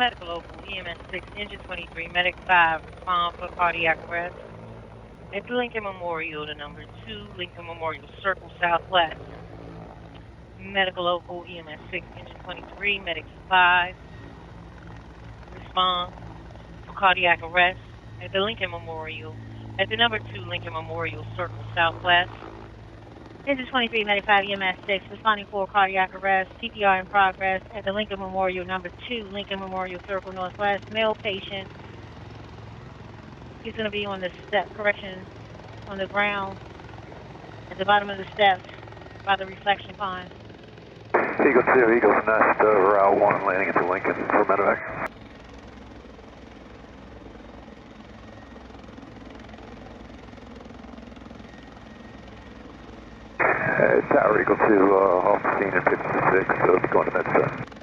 Medical Local EMS 6, Engine 23, Medic 5, respond for cardiac arrest. At the Lincoln Memorial, the number 2, Lincoln Memorial Circle Southwest. Medical Local EMS 6, Engine 23, Medic 5, respond for cardiac arrest. At the Lincoln Memorial, at the number 2, Lincoln Memorial Circle Southwest. Engine 23, Medic 5, EMS 6, responding for cardiac arrest, CPR in progress at the Lincoln Memorial, number 2, Lincoln Memorial Circle Northwest, male patient. He's going to be on the step, on the ground, at the bottom of the steps, by the reflection pond. Eagle 2, Eagles Nest, Route 1, landing into Lincoln for Medevac. Tower Eagle 2, off the scene at 56, going to Med 7.